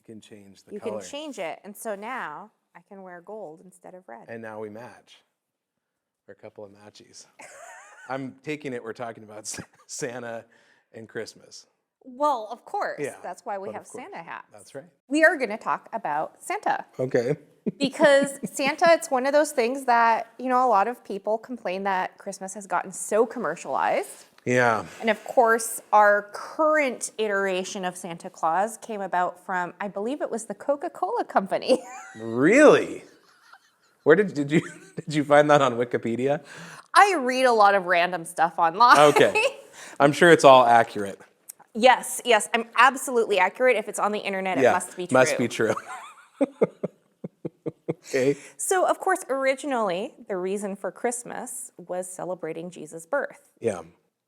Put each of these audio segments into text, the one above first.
You can change the You color. can change it. And so now I can wear gold instead of red. And now we match. We're a couple of matchies. I'm taking it we're talking about Santa and Christmas. Well, of course. Yeah, That's why we but have of course. Santa hats. That's right. We are going to talk about Santa. Okay. Because Santa, it's one of those things that, a lot of people complain that Christmas has gotten so commercialized. Yeah. And of course, our current iteration of Santa Claus came about from, I believe it was the Coca-Cola Company. Really? Where did you find that on Wikipedia? I read a lot of random stuff online. Okay. I'm sure it's all accurate. Yes, I'm absolutely accurate. If it's on the internet, it must be true. Must be true. Okay. So, of course, originally, the reason for Christmas was celebrating Jesus' birth. Yeah.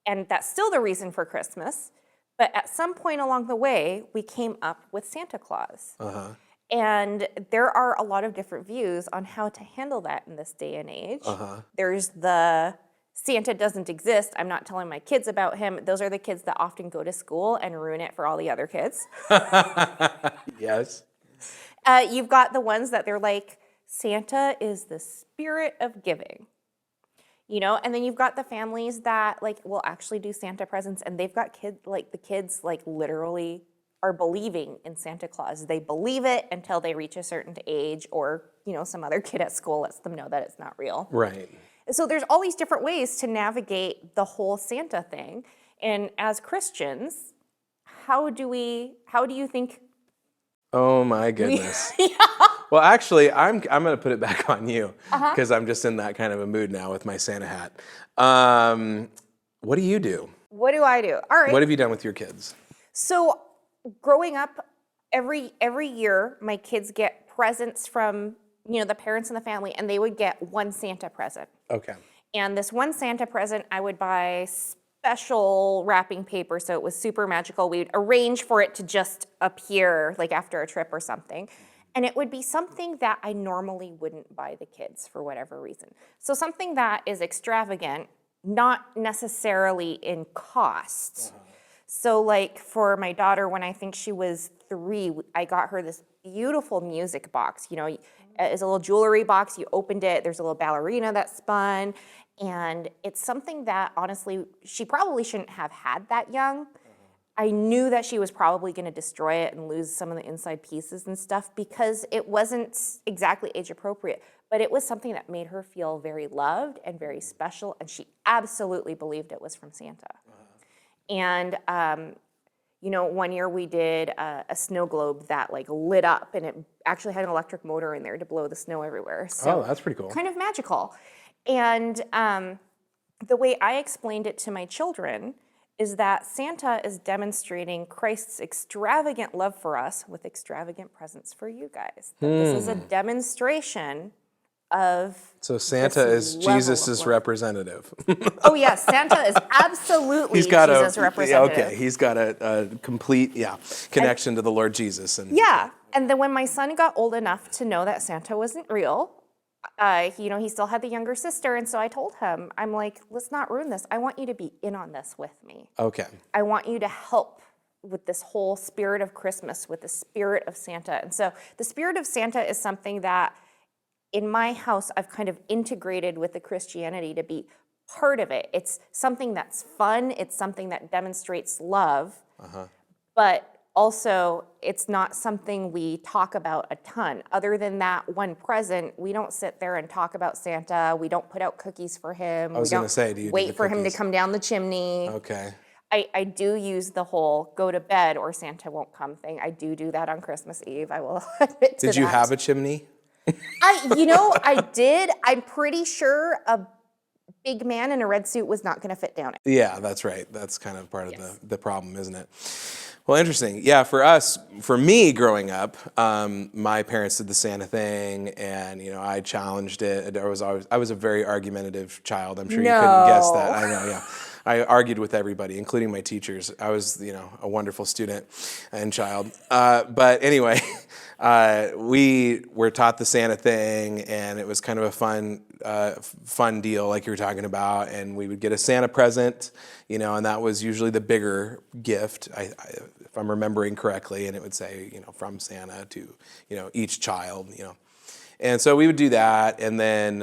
And that's still the reason for Christmas. But at some point along the way, we came up with Santa Claus. Uh-huh. And there are a lot of different views on how to handle that in this day and age. Uh-huh. There's the Santa doesn't exist, I'm not telling my kids about him. Those are the kids that often go to school and ruin it for all the other kids. Yes. You've got the ones that they're like, Santa is the spirit of giving. And then you've got the families that will actually do Santa presents, and they've got kids, the kids literally are believing in Santa Claus. They believe it until they reach a certain age, or some other kid at school lets them know that it's not real. Right. So there's all these different ways to navigate the whole Santa thing. And as Christians, how do you think? Oh my goodness. Well, actually, I'm going to put it back on you because I'm just in that kind of a mood now with my Santa hat. What do you do? What do I do? All right. What have you done with your kids? So growing up, every year, my kids get presents from the parents in the family, and they would get one Santa present. Okay. And this one Santa present, I would buy special wrapping paper, so it was super magical. We would arrange for it to just appear after a trip or something. And it would be something that I normally wouldn't buy the kids for whatever reason. So something that is extravagant, not necessarily in cost. So for my daughter, when I think she was 3, I got her this beautiful music box. It's a little jewelry box. You opened it. There's a little ballerina that spun. And it's something that, honestly, she probably shouldn't have had that young. I knew that she was probably going to destroy it and lose some of the inside pieces and stuff because it wasn't exactly age appropriate. But it was something that made her feel very loved and very special. And she absolutely believed it was from Santa. And one year we did a snow globe that lit up, and it actually had an electric motor in there to blow the snow everywhere. So that's pretty cool. Kind of magical. And the way I explained it to my children is that Santa is demonstrating Christ's extravagant love for us with extravagant presents for you guys. That this is a demonstration of So Santa is Jesus' representative. Oh, yes, Santa is absolutely Jesus' representative. Okay, he's got a complete connection to the Lord Jesus. And then when my son got old enough to know that Santa wasn't real, he still had the younger sister, and so I told him, I'm like, let's not ruin this. I want you to be in on this with me. Okay. I want you to help with this whole spirit of Christmas, with the spirit of Santa. And so the spirit of Santa is something that in my house, I've kind of integrated with the Christianity to be part of it. It's something that's fun. It's something that demonstrates love. But also, it's not something we talk about a ton. Other than that one present, we don't sit there and talk about Santa. We don't put out cookies for him. I was going to say, do you wait do the for him to cookies? come down the chimney? Okay. I do use the whole go to bed or Santa won't come thing. I do that on Christmas Eve. I will admit to that. Did you have a chimney? I did. I'm pretty sure a big man in a red suit was not going to fit down it. Yeah, that's right. That's kind of part of the problem, isn't it? Well, interesting. Yeah, for me growing up, my parents did the Santa thing, and I challenged it. I was a very argumentative child. I'm sure you couldn't guess that. I know, yeah. I argued with everybody, including my teachers. I was, a wonderful student and child. But anyway, we were taught the Santa thing, and it was kind of a fun deal, like you were talking about. And we would get a Santa present, and that was usually the bigger gift. if I'm remembering correctly, and it would say, from Santa to, each child, And so we would do that, and then,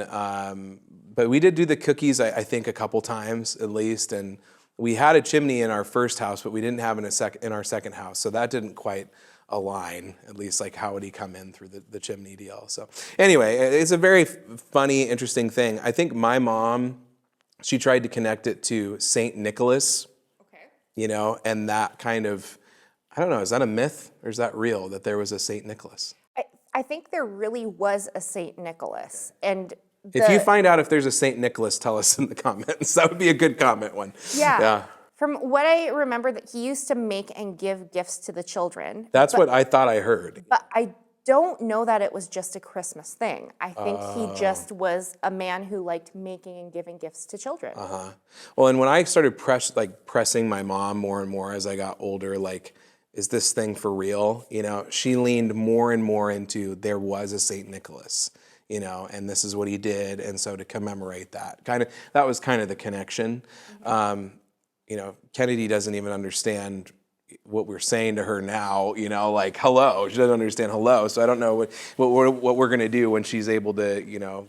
but we did do the cookies, I think, a couple times at least, and we had a chimney in our first house, but we didn't have in our second house, so that didn't quite align, at least like how would he come in through the chimney deal. So anyway, it's a very funny, interesting thing. I think my mom, she tried to connect it to Saint Nicholas, and that kind of, I don't know, is that a myth or is that real that there was a Saint Nicholas? I think there really was a Saint Nicholas. And if you find out if there's a Saint Nicholas, tell us in the comments. That would be a good comment one. Yeah. From what I remember, that he used to make and give gifts to the children. That's what I thought I heard. But I don't know that it was just a Christmas thing. I think he just was a man who liked making and giving gifts to children. Well, and when I started pressing my mom more and more as I got older, like, is this thing for real? She leaned more and more into there was a Saint Nicholas, and this is what he did. And so to commemorate that, that was kind of the connection. Kennedy doesn't even understand what we're saying to her now, like hello. She doesn't understand hello. So I don't know what we're going to do when she's able to,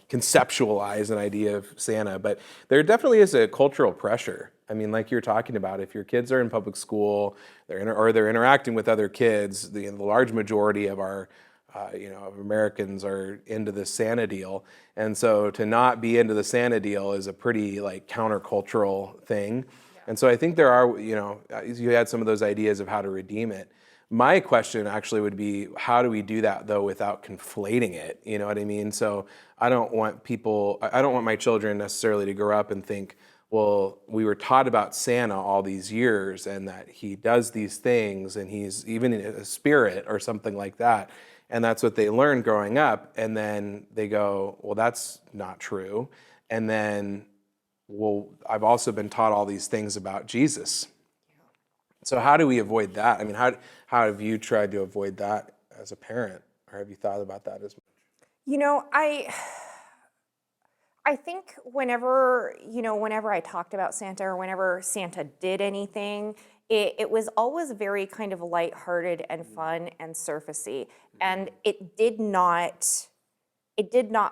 conceptualize an idea of Santa. But there definitely is a cultural pressure. I mean, like you're talking about, if your kids are in public school, they're interacting with other kids, the large majority of our of Americans are into the Santa deal. And so to not be into the Santa deal is a pretty countercultural thing. And so I think there are, you had some of those ideas of how to redeem it. My question actually would be, how do we do that though without conflating it? You know what I mean? So I don't want my children necessarily to grow up and think, well, we were taught about Santa all these years and that he does these things and he's even a spirit or something like that. And that's what they learn growing up. And then they go, well, that's not true. And then, well, I've also been taught all these things about Jesus. So how do we avoid that? I mean, how have you tried to avoid that as a parent? Or have you thought about that as much? I think whenever I talked about Santa or whenever Santa did anything, it was always very kind of lighthearted and fun and surfacey. And it did not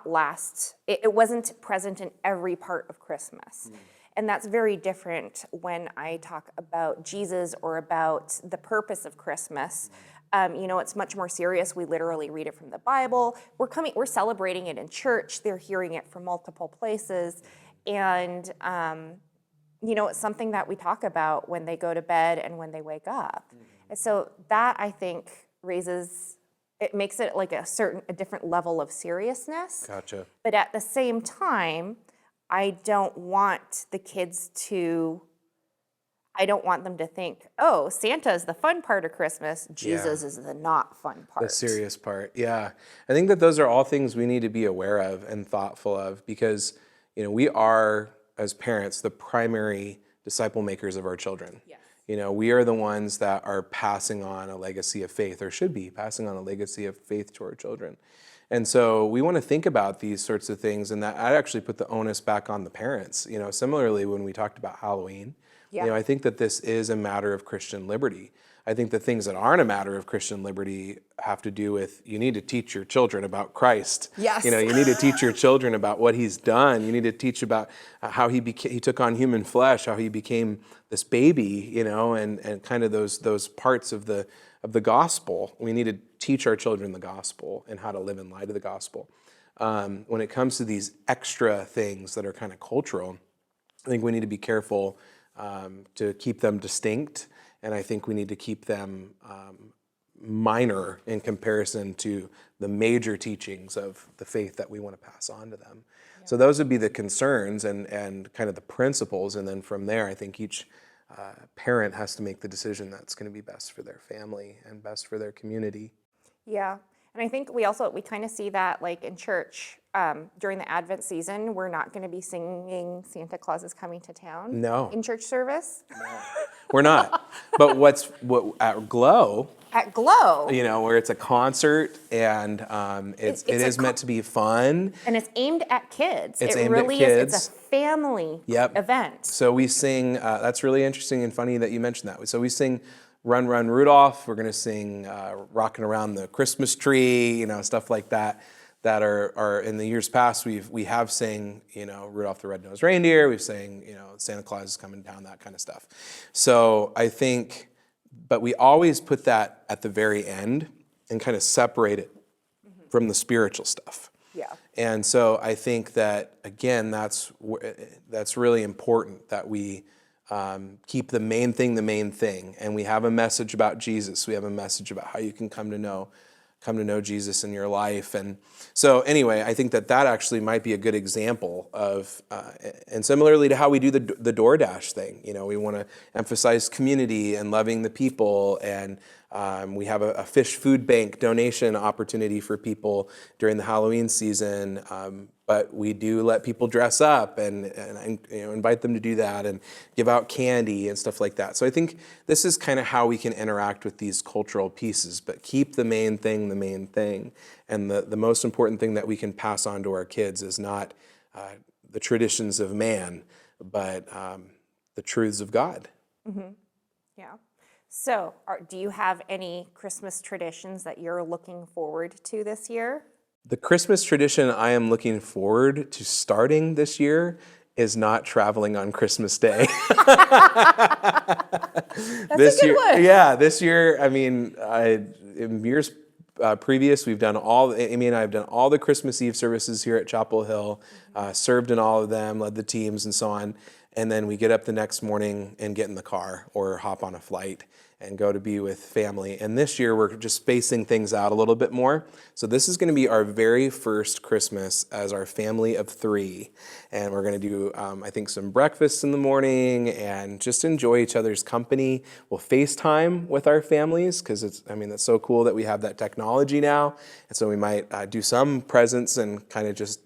last. It wasn't present in every part of Christmas. And that's very different when I talk about Jesus or about the purpose of Christmas. It's much more serious. We literally read it from the Bible. We're celebrating it in church. They're hearing it from multiple places. And, it's something that we talk about when they go to bed and when they wake up. And so that, I think, makes it like a different level of seriousness. Gotcha. But at the same time, I don't want them to think, oh, Santa is the fun part of Christmas, Jesus is the not fun part. The serious part, yeah. I think that those are all things we need to be aware of and thoughtful of because, we are, as parents, the primary disciple makers of our children. Yes. We are the ones that are passing on a legacy of faith, or should be passing on a legacy of faith to our children. And so we want to think about these sorts of things, and that I actually put the onus back on the parents. Similarly, when we talked about Halloween, I think that this is a matter of Christian liberty. I think the things that aren't a matter of Christian liberty have to do with you need to teach your children about Christ. Yes. You need to teach your children about what he's done. You need to teach about how he took on human flesh, how he became this baby, and kind of those parts of the gospel. We need to teach our children the gospel and how to live in light of the gospel. When it comes to these extra things that are kind of cultural, I think we need to be careful to keep them distinct. And I think we need to keep them minor in comparison to the major teachings of the faith that we want to pass on to them. Yeah. So those would be the concerns and kind of the principles. And then from there, I think each parent has to make the decision that's going to be best for their family and best for their community. Yeah. And I think we kind of see that like in church during the Advent season, we're not going to be singing Santa Claus is Coming to Town in church service. No, we're not. But at Glow, where it's a concert and it is meant to be fun. And it's aimed at kids. It's aimed at kids. It's a family event. So we sing, that's really interesting and funny that you mentioned that. So we sing Run, Run, Rudolph. We're going to sing Rocking Around the Christmas Tree, stuff like that. That are in the years past, we have sang, Rudolph the Red-Nosed Reindeer. We've sang, Santa Claus is coming down, that kind of stuff. So I think, but we always put that at the very end and kind of separate it from the spiritual stuff. Yeah. And so I think that, again, that's really important that we keep the main thing. And we have a message about Jesus. We have a message about how you can come to know Jesus in your life. And so anyway, I think that actually might be a good example of, and similarly to how we do the DoorDash thing, we want to emphasize community and loving the people. And we have a fish food bank donation opportunity for people during the Halloween season. But we do let people dress up and invite them to do that and give out candy and stuff like that. So I think this is kind of how we can interact with these cultural pieces, but keep the main thing the main thing. And the most important thing that we can pass on to our kids is not the traditions of man, but the truths of God. Mm-hmm. Yeah. So do you have any Christmas traditions that you're looking forward to this year? The Christmas tradition I am looking forward to starting this year is not traveling on Christmas Day. That's a good one. Yeah, this year, in years previous, Amy and I have done all the Christmas Eve services here at Chapel Hill, served in all of them, led the teams and so on. And then we get up the next morning and get in the car or hop on a flight and go to be with family. And this year we're just spacing things out a little bit more. So this is going to be our very first Christmas as our family of 3. And we're going to do, I think, some breakfast in the morning and just enjoy each other's company. We'll FaceTime with our families because it's so cool that we have that technology now. And so we might do some presents and kind of just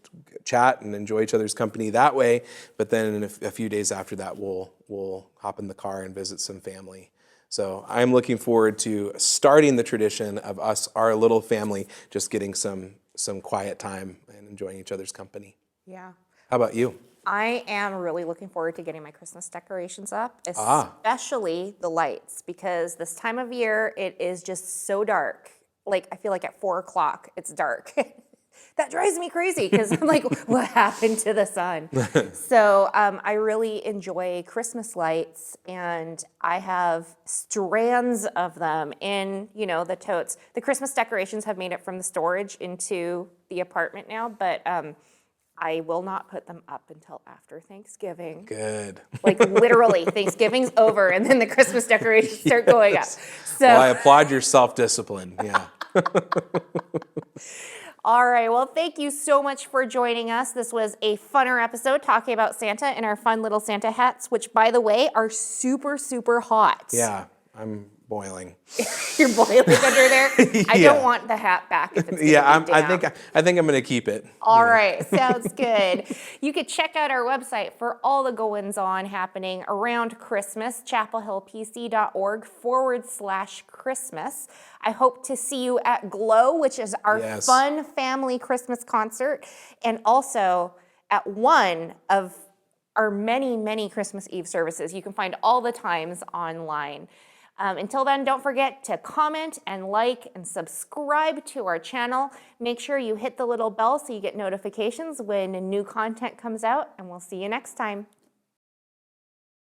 chat and enjoy each other's company that way. But then in a few days after that, we'll hop in the car and visit some family. So I'm looking forward to starting the tradition of our little family, just getting some quiet time and enjoying each other's company. Yeah. How about you? I am really looking forward to getting my Christmas decorations up, especially the lights, because this time of year, it is just so dark. Like, I feel like at 4 o'clock, it's dark. That drives me crazy because I'm like, what happened to the sun? So I really enjoy Christmas lights, and I have strands of them in, the totes. The Christmas decorations have made it from the storage into the apartment now, but I will not put them up until after Thanksgiving. Good. Like literally, Thanksgiving's over, and then the Christmas decorations start going up. So well, I applaud your self-discipline. Yeah. All right, well, thank you so much for joining us. This was a funner episode talking about Santa and our fun little Santa hats, which, by the way, are super, super hot. Yeah, I'm boiling. You're boiling under there? Yeah. I don't want the hat back if it's I think I'm going to keep it. All right, sounds good. You could check out our website for all the goings-on happening around Christmas, chapelhillpc.org/Christmas. I hope to see you at Glow, which is our fun family Christmas concert, and also at one of our many, many Christmas Eve services. You can find all the times online. Until then, don't forget to comment and like and subscribe to our channel. Make sure you hit the little bell so you get notifications when new content comes out, and we'll see you next time.